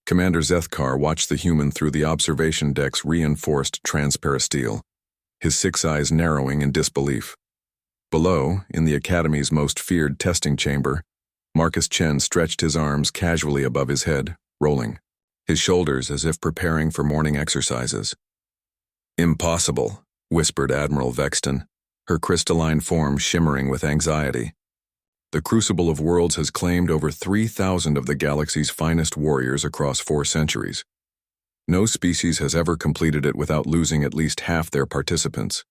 Commander Zethkar watched the human through the observation deck's reinforced transparisteel, his 6 eyes narrowing in disbelief. Below, in the Academy's most feared testing chamber, Marcus Chen stretched his arms casually above his head, rolling his shoulders as if preparing for morning exercises. "Impossible," whispered Admiral Vexton, her crystalline form shimmering with anxiety. "The Crucible of Worlds has claimed over 3,000 of the galaxy's finest warriors across 4 centuries. No species has ever completed it without losing at least half their participants.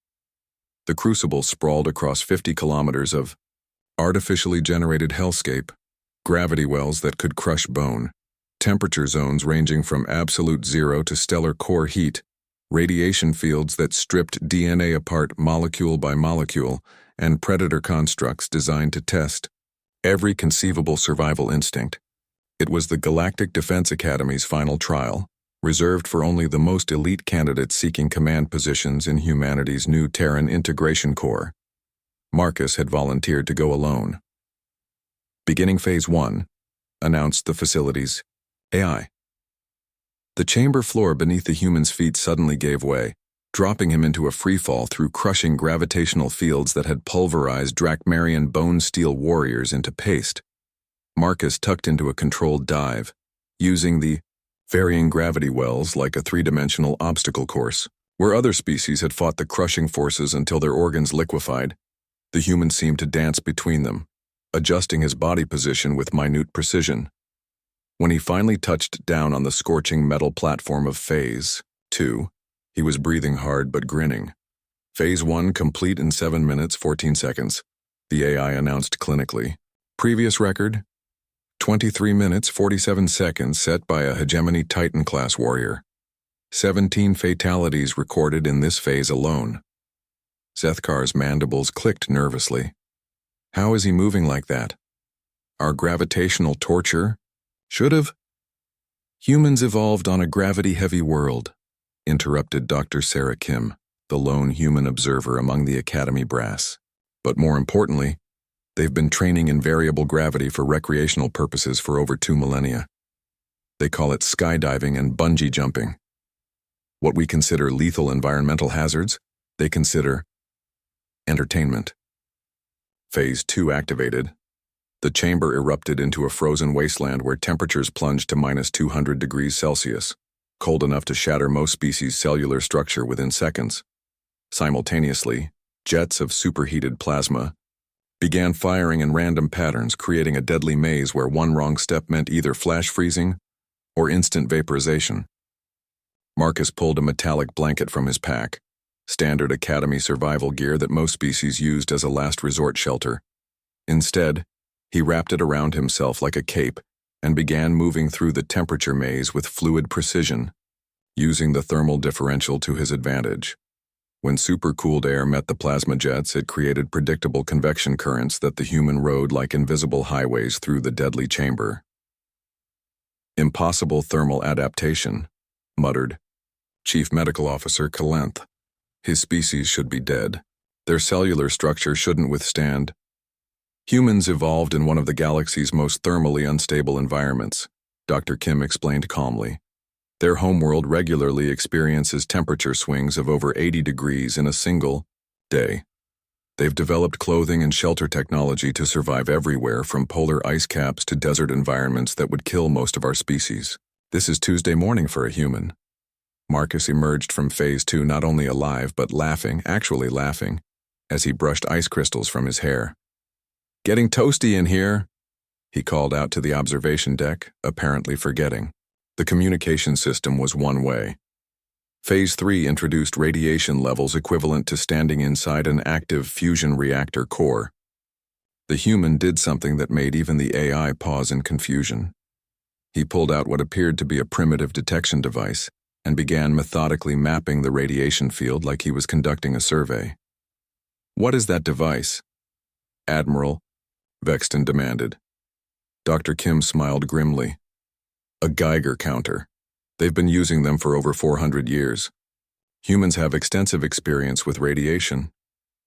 The Crucible sprawled across 50 kilometers of artificially generated hellscape, gravity wells that could crush bone, temperature zones ranging from absolute zero to stellar core heat, radiation fields that stripped DNA apart molecule by molecule, and predator constructs designed to test every conceivable survival instinct. It was the Galactic Defense Academy's final trial, reserved for only the most elite candidates seeking command positions in humanity's new Terran Integration Corps. Marcus had volunteered to go alone. Beginning Phase 1, announced the facility's AI. The chamber floor beneath the human's feet suddenly gave way, dropping him into a freefall through crushing gravitational fields that had pulverized Drakmarian bone-steel warriors into paste. Marcus tucked into a controlled dive, using the varying gravity wells like a 3-dimensional obstacle course. Where other species had fought the crushing forces until their organs liquefied, the human seemed to dance between them, adjusting his body position with minute precision. When he finally touched down on the scorching metal platform of Phase 2, he was breathing hard but grinning. Phase 1 complete in 7 minutes 14 seconds, the AI announced clinically. Previous record? 23 minutes 47 seconds set by a Hegemony Titan-class warrior. 17 fatalities recorded in this phase alone. Zethkar's mandibles clicked nervously. How is he moving like that? Our gravitational torture? Should've. Humans evolved on a gravity-heavy world, interrupted Dr. Sarah Kim, the lone human observer among the Academy brass. But more importantly, they've been training in variable gravity for recreational purposes for over 2 millennia. They call it skydiving and bungee jumping. What we consider lethal environmental hazards, they consider entertainment. Phase 2 activated. The chamber erupted into a frozen wasteland where temperatures plunged to minus 200 degrees Celsius, cold enough to shatter most species' cellular structure within seconds. Simultaneously, jets of superheated plasma began firing in random patterns, creating a deadly maze where one wrong step meant either flash freezing or instant vaporization. Marcus pulled a metallic blanket from his pack, standard Academy survival gear that most species used as a last resort shelter. Instead, he wrapped it around himself like a cape and began moving through the temperature maze with fluid precision, using the thermal differential to his advantage. When supercooled air met the plasma jets, it created predictable convection currents that the human rode like invisible highways through the deadly chamber. "Impossible thermal adaptation," muttered Chief Medical Officer Kalenth. "His species should be dead. Their cellular structure shouldn't withstand." "Humans evolved in one of the galaxy's most thermally unstable environments," Dr. Kim explained calmly. "Their homeworld regularly experiences temperature swings of over 80 degrees in a single day. They've developed clothing and shelter technology to survive everywhere from polar ice caps to desert environments that would kill most of our species. This is Tuesday morning for a human." Marcus emerged from Phase 2 not only alive but laughing, actually laughing, as he brushed ice crystals from his hair. "Getting toasty in here," he called out to the observation deck, apparently forgetting. The communication system was one way. Phase 3 introduced radiation levels equivalent to standing inside an active fusion reactor core. The human did something that made even the AI pause in confusion. He pulled out what appeared to be a primitive detection device and began methodically mapping the radiation field like he was conducting a survey. "What is that device, Admiral?" Vexton demanded. Dr. Kim smiled grimly. "A Geiger counter. They've been using them for over 400 years. Humans have extensive experience with radiation.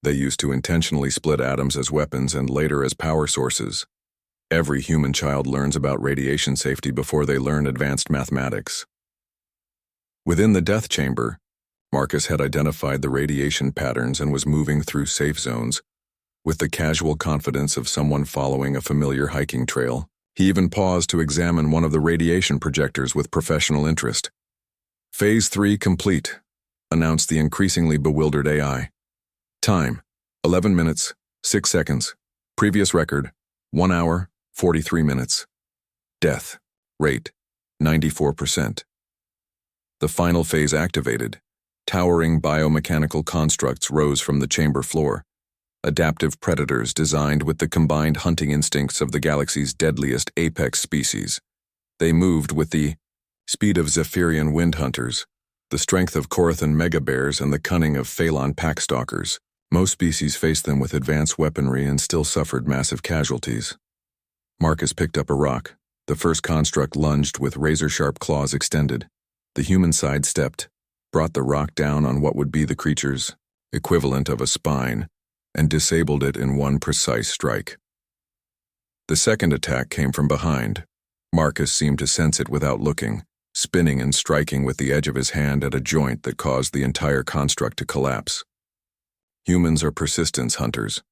They used to intentionally split atoms as weapons and later as power sources. Every human child learns about radiation safety before they learn advanced mathematics. Within the death chamber, Marcus had identified the radiation patterns and was moving through safe zones. With the casual confidence of someone following a familiar hiking trail, he even paused to examine one of the radiation projectors with professional interest. Phase 3 complete, announced the increasingly bewildered AI. Time, 11 minutes, 6 seconds. Previous record, 1 hour, 43 minutes. Death rate, 94%. The final phase activated. Towering biomechanical constructs rose from the chamber floor. Adaptive predators designed with the combined hunting instincts of the galaxy's deadliest apex species. They moved with the speed of Zephyrian wind hunters, the strength of Corathan megabears, and the cunning of Phalon packstalkers. Most species faced them with advanced weaponry and still suffered massive casualties. Marcus picked up a rock. The first construct lunged with razor-sharp claws extended. The human sidestepped, brought the rock down on what would be the creature's equivalent of a spine, and disabled it in one precise strike. The second attack came from behind. Marcus seemed to sense it without looking, spinning and striking with the edge of his hand at a joint that caused the entire construct to collapse. Humans are persistence hunters,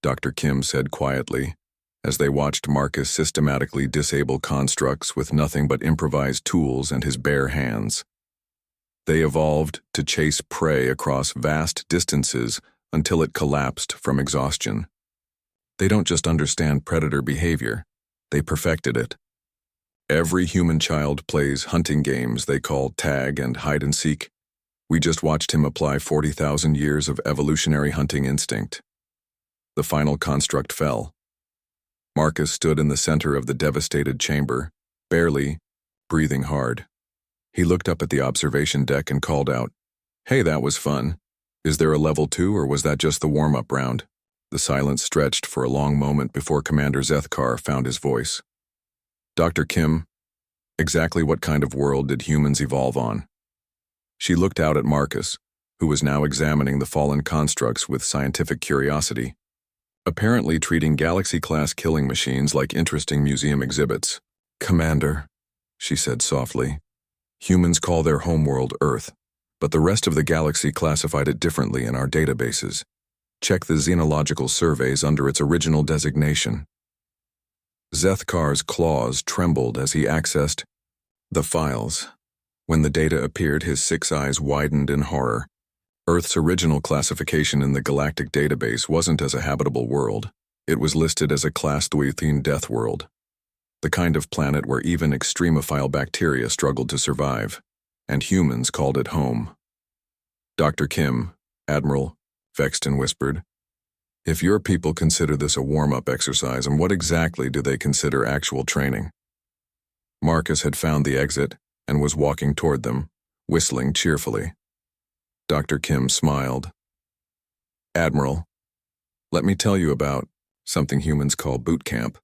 Dr. Kim said quietly, as they watched Marcus systematically disable constructs with nothing but improvised tools and his bare hands. They evolved to chase prey across vast distances until it collapsed from exhaustion. They don't just understand predator behavior, they perfected it. Every human child plays hunting games they call tag and hide and seek. We just watched him apply 40,000 years of evolutionary hunting instinct. The final construct fell. Marcus stood in the center of the devastated chamber, barely, breathing hard. He looked up at the observation deck and called out, "Hey, that was fun. Is there a level 2 or was that just the warm-up round?" The silence stretched for a long moment before Commander Zethkar found his voice. "Dr. Kim, exactly what kind of world did humans evolve on?" She looked out at Marcus, who was now examining the fallen constructs with scientific curiosity, apparently treating galaxy-class killing machines like interesting museum exhibits. "Commander," she said softly, "humans call their homeworld Earth, but the rest of the galaxy classified it differently in our databases. Check the xenological surveys under its original designation." Zethkar's claws trembled as he accessed the files. When the data appeared, his 6 eyes widened in horror. Earth's original classification in the galactic database wasn't as a habitable world. It was listed as a Class 3 death world, the kind of planet where even extremophile bacteria struggled to survive, and humans called it home. "Dr. Kim, Admiral," Vexton whispered, "if your people consider this a warm-up exercise, and what exactly do they consider actual training?" Marcus had found the exit and was walking toward them, whistling cheerfully. Dr. Kim smiled. "Admiral, let me tell you about something humans call boot camp."